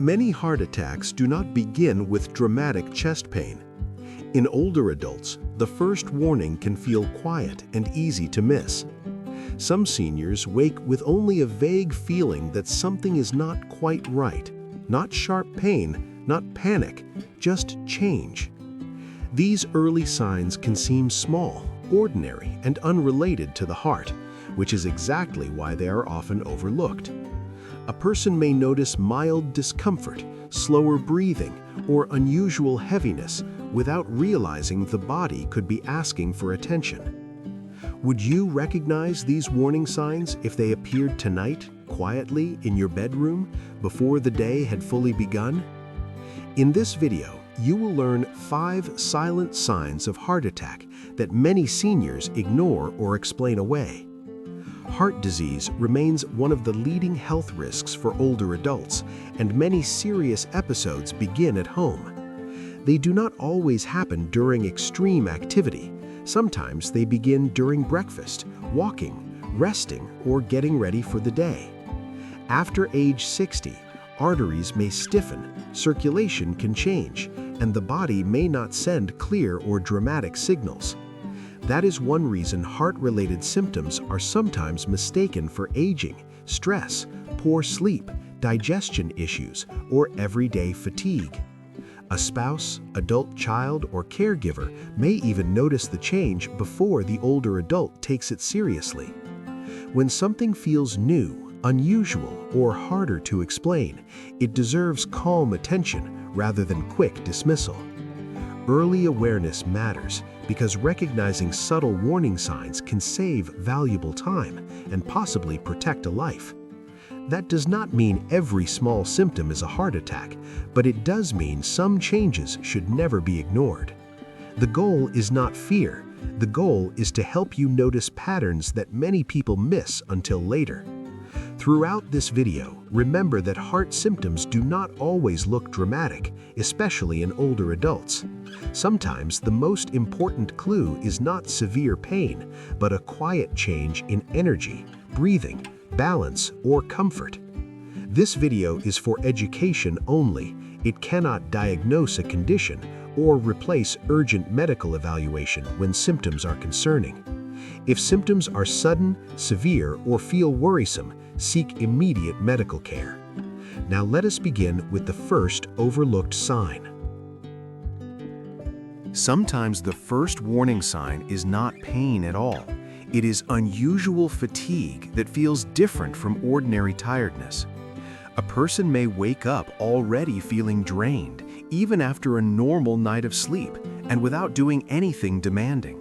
Many heart attacks do not begin with dramatic chest pain. In older adults, the first warning can feel quiet and easy to miss. Some seniors wake with only a vague feeling that something is not quite right. Not sharp pain, not panic, just change. These early signs can seem small, ordinary, and unrelated to the heart, which is exactly why they are often overlooked. A person may notice mild discomfort, slower breathing, or unusual heaviness without realizing the body could be asking for attention. Would you recognize these warning signs if they appeared tonight, quietly in your bedroom, before the day had fully begun? In this video, you will learn 5 silent signs of heart attack that many seniors ignore or explain away. Heart disease remains one of the leading health risks for older adults, and many serious episodes begin at home. They do not always happen during extreme activity. Sometimes they begin during breakfast, walking, resting, or getting ready for the day. After age 60, arteries may stiffen, circulation can change, and the body may not send clear or dramatic signals. That is one reason heart-related symptoms are sometimes mistaken for aging, stress, poor sleep, digestion issues, or everyday fatigue. A spouse, adult child, or caregiver may even notice the change before the older adult takes it seriously. When something feels new, unusual, or harder to explain, it deserves calm attention rather than quick dismissal. Early awareness matters because recognizing subtle warning signs can save valuable time and possibly protect a life. That does not mean every small symptom is a heart attack, but it does mean some changes should never be ignored. The goal is not fear. The goal is to help you notice patterns that many people miss until later. Throughout this video, remember that heart symptoms do not always look dramatic, especially in older adults. Sometimes the most important clue is not severe pain, but a quiet change in energy, breathing, balance, or comfort. This video is for education only. It cannot diagnose a condition or replace urgent medical evaluation when symptoms are concerning. If symptoms are sudden, severe, or feel worrisome, seek immediate medical care. Now let us begin with the first overlooked sign. Sometimes the first warning sign is not pain at all. It is unusual fatigue that feels different from ordinary tiredness. A person may wake up already feeling drained, even after a normal night of sleep, and without doing anything demanding.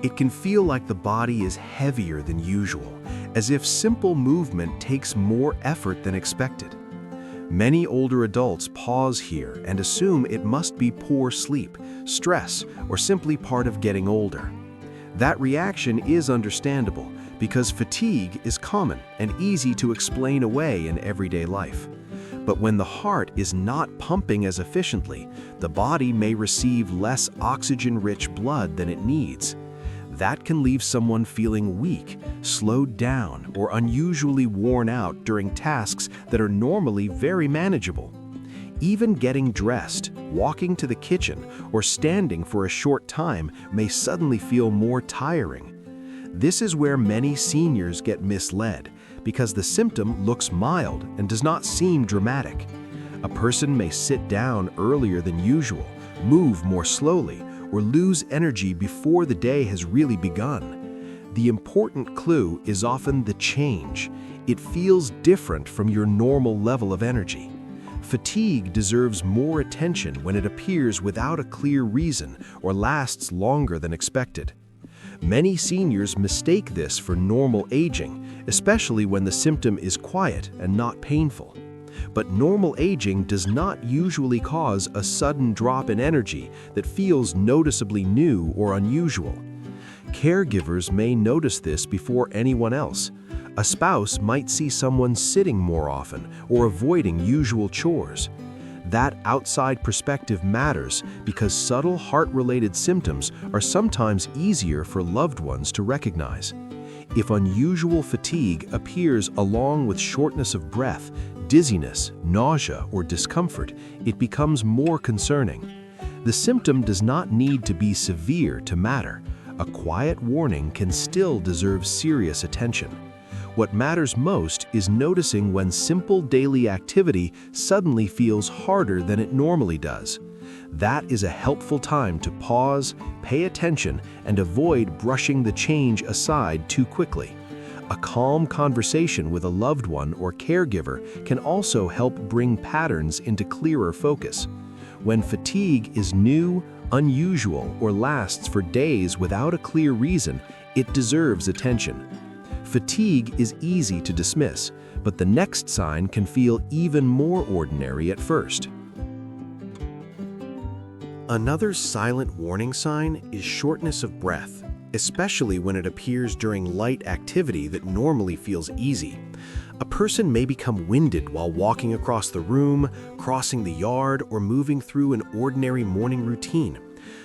It can feel like the body is heavier than usual, as if simple movement takes more effort than expected. Many older adults pause here and assume it must be poor sleep, stress, or simply part of getting older. That reaction is understandable because fatigue is common and easy to explain away in everyday life. But when the heart is not pumping as efficiently, the body may receive less oxygen-rich blood than it needs. That can leave someone feeling weak, slowed down, or unusually worn out during tasks that are normally very manageable. Even getting dressed, walking to the kitchen, or standing for a short time may suddenly feel more tiring. This is where many seniors get misled, because the symptom looks mild and does not seem dramatic. A person may sit down earlier than usual, move more slowly, or lose energy before the day has really begun. The important clue is often the change. It feels different from your normal level of energy. Fatigue deserves more attention when it appears without a clear reason or lasts longer than expected. Many seniors mistake this for normal aging, especially when the symptom is quiet and not painful. But normal aging does not usually cause a sudden drop in energy that feels noticeably new or unusual. Caregivers may notice this before anyone else. A spouse might see someone sitting more often or avoiding usual chores. That outside perspective matters because subtle heart-related symptoms are sometimes easier for loved ones to recognize. If unusual fatigue appears along with shortness of breath, dizziness, nausea, or discomfort, it becomes more concerning. The symptom does not need to be severe to matter. A quiet warning can still deserve serious attention. What matters most is noticing when simple daily activity suddenly feels harder than it normally does. That is a helpful time to pause, pay attention, and avoid brushing the change aside too quickly. A calm conversation with a loved one or caregiver can also help bring patterns into clearer focus. When fatigue is new, unusual, or lasts for days without a clear reason, it deserves attention. Fatigue is easy to dismiss, but the next sign can feel even more ordinary at first. Another silent warning sign is shortness of breath, especially when it appears during light activity that normally feels easy. A person may become winded while walking across the room, crossing the yard, or moving through an ordinary morning routine.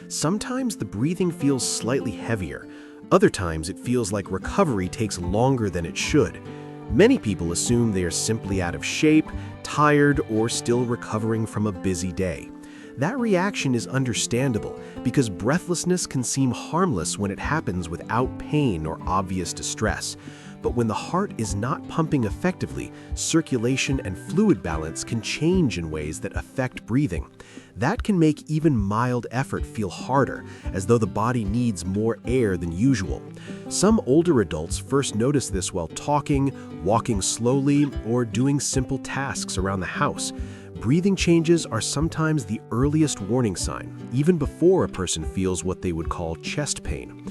Sometimes the breathing feels slightly heavier. Other times it feels like recovery takes longer than it should. Many people assume they are simply out of shape, tired, or still recovering from a busy day. That reaction is understandable because breathlessness can seem harmless when it happens without pain or obvious distress. But when the heart is not pumping effectively, circulation and fluid balance can change in ways that affect breathing. That can make even mild effort feel harder, as though the body needs more air than usual. Some older adults first notice this while talking, walking slowly, or doing simple tasks around the house. Breathing changes are sometimes the earliest warning sign, even before a person feels what they would call chest pain.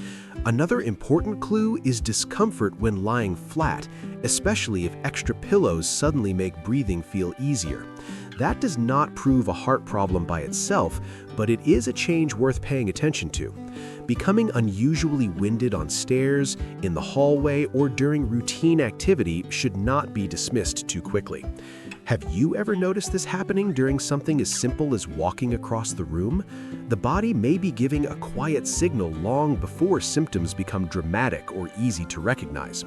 Another important clue is discomfort when lying flat, especially if extra pillows suddenly make breathing feel easier. That does not prove a heart problem by itself, but it is a change worth paying attention to. Becoming unusually winded on stairs, in the hallway, or during routine activity should not be dismissed too quickly. Have you ever noticed this happening during something as simple as walking across the room? The body may be giving a quiet signal long before symptoms become dramatic or easy to recognize.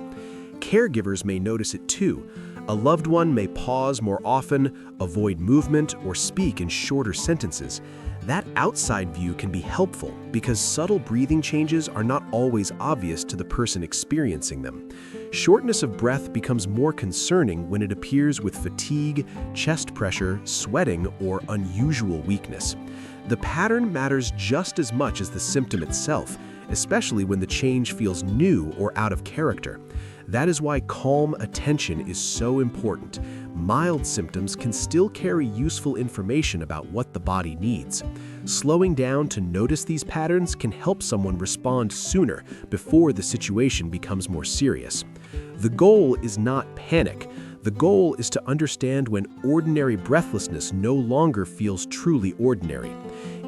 Caregivers may notice it too. A loved one may pause more often, avoid movement, or speak in shorter sentences. That outside view can be helpful because subtle breathing changes are not always obvious to the person experiencing them. Shortness of breath becomes more concerning when it appears with fatigue, chest pressure, sweating, or unusual weakness. The pattern matters just as much as the symptom itself, especially when the change feels new or out of character. That is why calm attention is so important. Mild symptoms can still carry useful information about what the body needs. Slowing down to notice these patterns can help someone respond sooner before the situation becomes more serious. The goal is not panic. The goal is to understand when ordinary breathlessness no longer feels truly ordinary.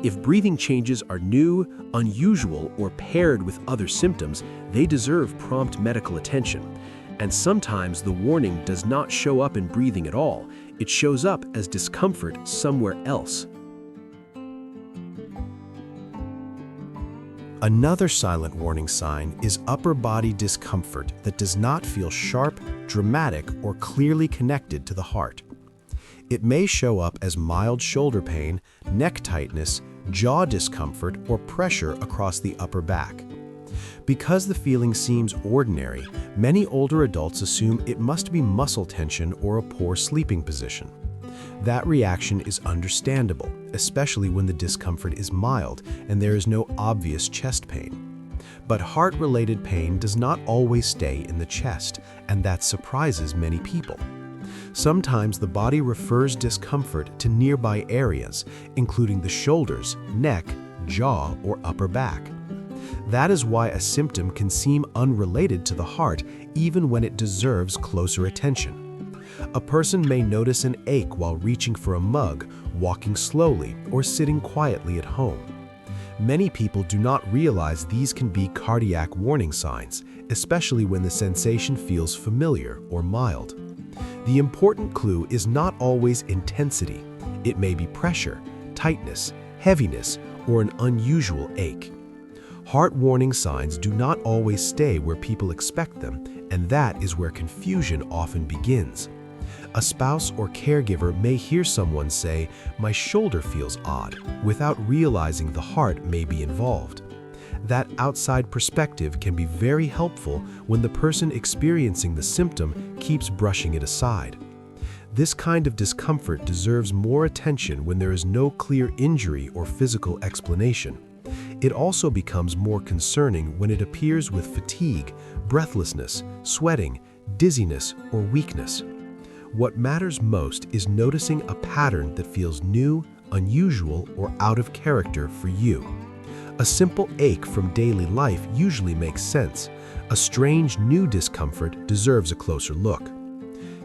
If breathing changes are new, unusual, or paired with other symptoms, they deserve prompt medical attention. And sometimes the warning does not show up in breathing at all. It shows up as discomfort somewhere else. Another silent warning sign is upper body discomfort that does not feel sharp, dramatic, or clearly connected to the heart. It may show up as mild shoulder pain, neck tightness, jaw discomfort, or pressure across the upper back. Because the feeling seems ordinary, many older adults assume it must be muscle tension or a poor sleeping position. That reaction is understandable, especially when the discomfort is mild and there is no obvious chest pain. But heart-related pain does not always stay in the chest, and that surprises many people. Sometimes the body refers discomfort to nearby areas, including the shoulders, neck, jaw, or upper back. That is why a symptom can seem unrelated to the heart even when it deserves closer attention. A person may notice an ache while reaching for a mug, walking slowly, or sitting quietly at home. Many people do not realize these can be cardiac warning signs, especially when the sensation feels familiar or mild. The important clue is not always intensity. It may be pressure, tightness, heaviness, or an unusual ache. Heart warning signs do not always stay where people expect them, and that is where confusion often begins. A spouse or caregiver may hear someone say, "My shoulder feels odd," without realizing the heart may be involved. That outside perspective can be very helpful when the person experiencing the symptom keeps brushing it aside. This kind of discomfort deserves more attention when there is no clear injury or physical explanation. It also becomes more concerning when it appears with fatigue, breathlessness, sweating, dizziness, or weakness. What matters most is noticing a pattern that feels new, unusual, or out of character for you. A simple ache from daily life usually makes sense. A strange new discomfort deserves a closer look.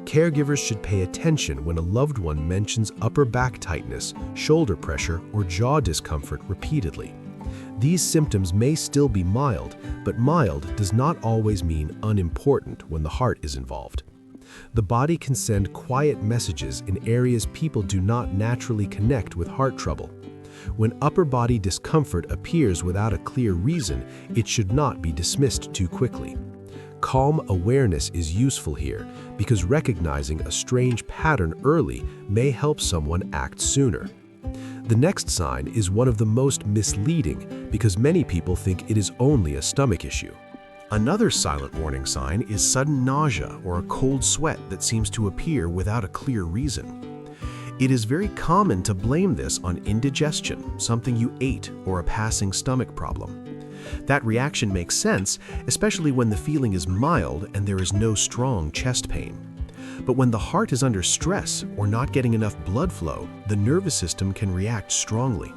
Caregivers should pay attention when a loved one mentions upper back tightness, shoulder pressure, or jaw discomfort repeatedly. These symptoms may still be mild, but mild does not always mean unimportant when the heart is involved. The body can send quiet messages in areas people do not naturally connect with heart trouble. When upper body discomfort appears without a clear reason, it should not be dismissed too quickly. Calm awareness is useful here because recognizing a strange pattern early may help someone act sooner. The next sign is one of the most misleading because many people think it is only a stomach issue. Another silent warning sign is sudden nausea or a cold sweat that seems to appear without a clear reason. It is very common to blame this on indigestion, something you ate, or a passing stomach problem. That reaction makes sense, especially when the feeling is mild and there is no strong chest pain. But when the heart is under stress or not getting enough blood flow, the nervous system can react strongly.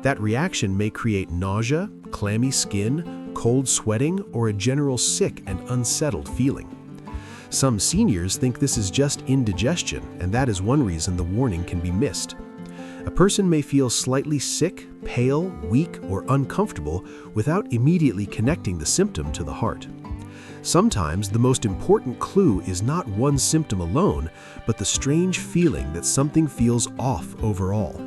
That reaction may create nausea, clammy skin, cold sweating, or a general sick and unsettled feeling. Some seniors think this is just indigestion, and that is one reason the warning can be missed. A person may feel slightly sick, pale, weak, or uncomfortable without immediately connecting the symptom to the heart. Sometimes the most important clue is not one symptom alone, but the strange feeling that something feels off overall.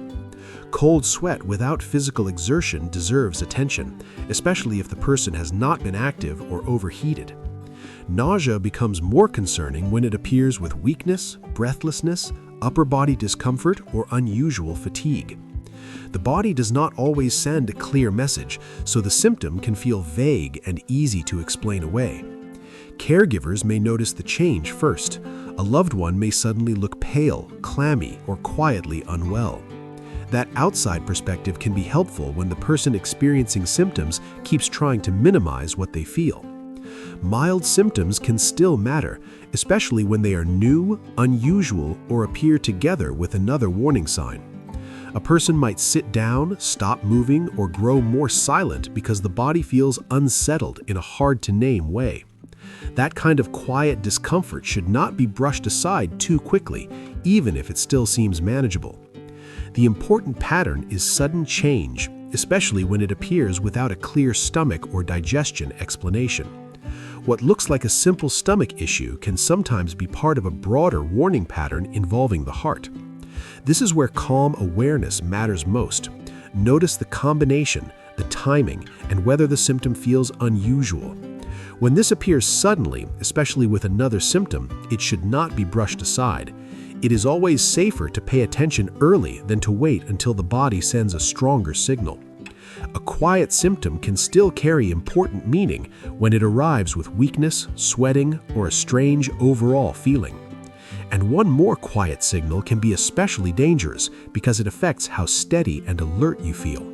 Cold sweat without physical exertion deserves attention, especially if the person has not been active or overheated. Nausea becomes more concerning when it appears with weakness, breathlessness, upper body discomfort, or unusual fatigue. The body does not always send a clear message, so the symptom can feel vague and easy to explain away. Caregivers may notice the change first. A loved one may suddenly look pale, clammy, or quietly unwell. That outside perspective can be helpful when the person experiencing symptoms keeps trying to minimize what they feel. Mild symptoms can still matter, especially when they are new, unusual, or appear together with another warning sign. A person might sit down, stop moving, or grow more silent because the body feels unsettled in a hard-to-name way. That kind of quiet discomfort should not be brushed aside too quickly, even if it still seems manageable. The important pattern is sudden change, especially when it appears without a clear stomach or digestion explanation. What looks like a simple stomach issue can sometimes be part of a broader warning pattern involving the heart. This is where calm awareness matters most. Notice the combination, the timing, and whether the symptom feels unusual. When this appears suddenly, especially with another symptom, it should not be brushed aside. It is always safer to pay attention early than to wait until the body sends a stronger signal. A quiet symptom can still carry important meaning when it arrives with weakness, sweating, or a strange overall feeling. And one more quiet signal can be especially dangerous because it affects how steady and alert you feel.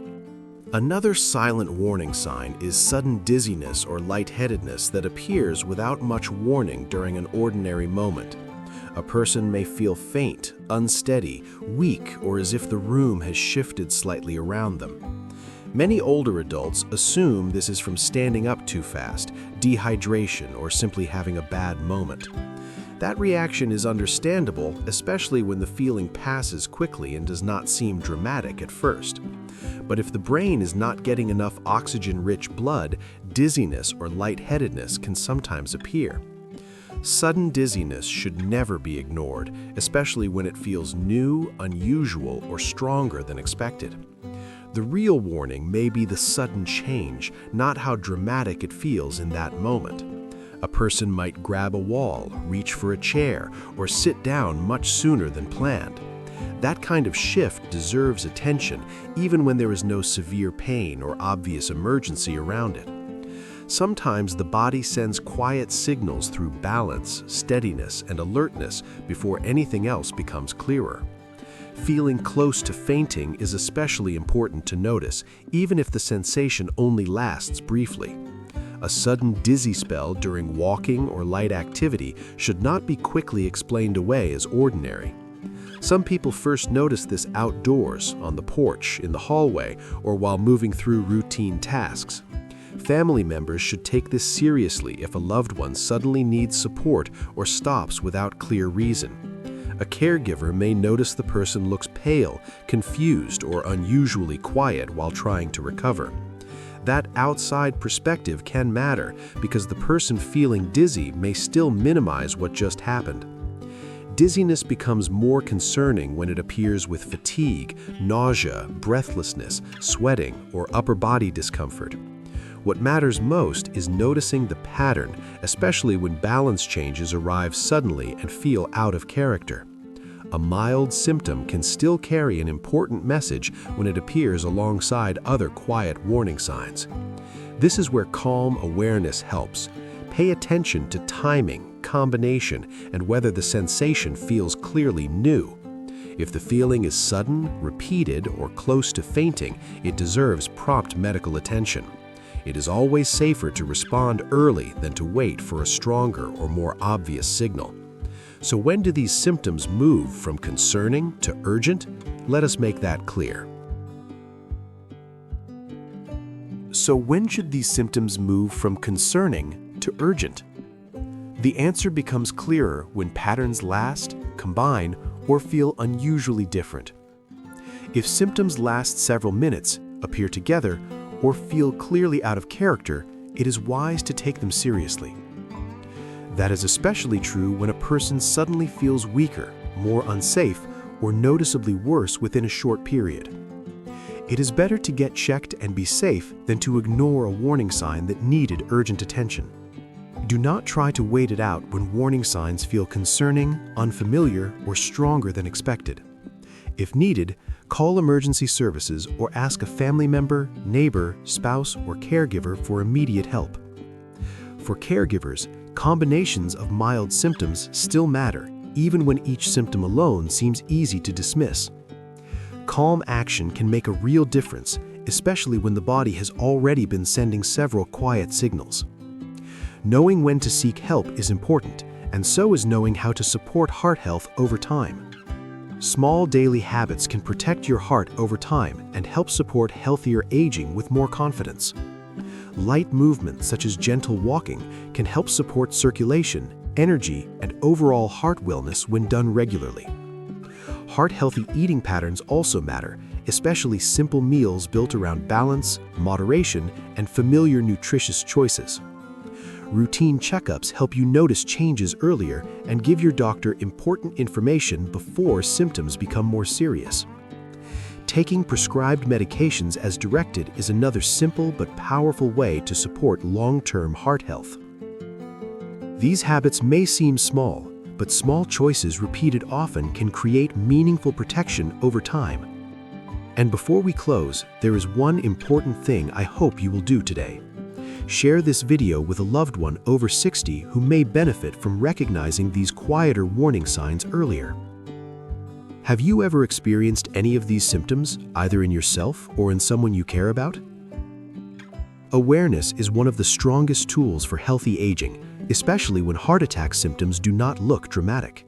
Another silent warning sign is sudden dizziness or lightheadedness that appears without much warning during an ordinary moment. A person may feel faint, unsteady, weak, or as if the room has shifted slightly around them. Many older adults assume this is from standing up too fast, dehydration, or simply having a bad moment. That reaction is understandable, especially when the feeling passes quickly and does not seem dramatic at first. But if the brain is not getting enough oxygen-rich blood, dizziness or lightheadedness can sometimes appear. Sudden dizziness should never be ignored, especially when it feels new, unusual, or stronger than expected. The real warning may be the sudden change, not how dramatic it feels in that moment. A person might grab a wall, reach for a chair, or sit down much sooner than planned. That kind of shift deserves attention, even when there is no severe pain or obvious emergency around it. Sometimes the body sends quiet signals through balance, steadiness, and alertness before anything else becomes clearer. Feeling close to fainting is especially important to notice, even if the sensation only lasts briefly. A sudden dizzy spell during walking or light activity should not be quickly explained away as ordinary. Some people first notice this outdoors, on the porch, in the hallway, or while moving through routine tasks. Family members should take this seriously if a loved one suddenly needs support or stops without clear reason. A caregiver may notice the person looks pale, confused, or unusually quiet while trying to recover. That outside perspective can matter because the person feeling dizzy may still minimize what just happened. Dizziness becomes more concerning when it appears with fatigue, nausea, breathlessness, sweating, or upper body discomfort. What matters most is noticing the pattern, especially when balance changes arrive suddenly and feel out of character. A mild symptom can still carry an important message when it appears alongside other quiet warning signs. This is where calm awareness helps. Pay attention to timing, combination, and whether the sensation feels clearly new. If the feeling is sudden, repeated, or close to fainting, it deserves prompt medical attention. It is always safer to respond early than to wait for a stronger or more obvious signal. So when do these symptoms move from concerning to urgent? Let us make that clear. So when should these symptoms move from concerning to urgent? The answer becomes clearer when patterns last, combine, or feel unusually different. If symptoms last several minutes, appear together, or feel clearly out of character, it is wise to take them seriously. That is especially true when a person suddenly feels weaker, more unsafe, or noticeably worse within a short period. It is better to get checked and be safe than to ignore a warning sign that needed urgent attention. Do not try to wait it out when warning signs feel concerning, unfamiliar, or stronger than expected. If needed, call emergency services or ask a family member, neighbor, spouse, or caregiver for immediate help. For caregivers, combinations of mild symptoms still matter, even when each symptom alone seems easy to dismiss. Calm action can make a real difference, especially when the body has already been sending several quiet signals. Knowing when to seek help is important, and so is knowing how to support heart health over time. Small daily habits can protect your heart over time and help support healthier aging with more confidence. Light movements such as gentle walking can help support circulation, energy, and overall heart wellness when done regularly. Heart-healthy eating patterns also matter, especially simple meals built around balance, moderation, and familiar nutritious choices. Routine checkups help you notice changes earlier and give your doctor important information before symptoms become more serious. Taking prescribed medications as directed is another simple but powerful way to support long-term heart health. These habits may seem small, but small choices repeated often can create meaningful protection over time. And before we close, there is one important thing I hope you will do today. Share this video with a loved one over 60 who may benefit from recognizing these quieter warning signs earlier. Have you ever experienced any of these symptoms, either in yourself or in someone you care about? Awareness is one of the strongest tools for healthy aging, especially when heart attack symptoms do not look dramatic.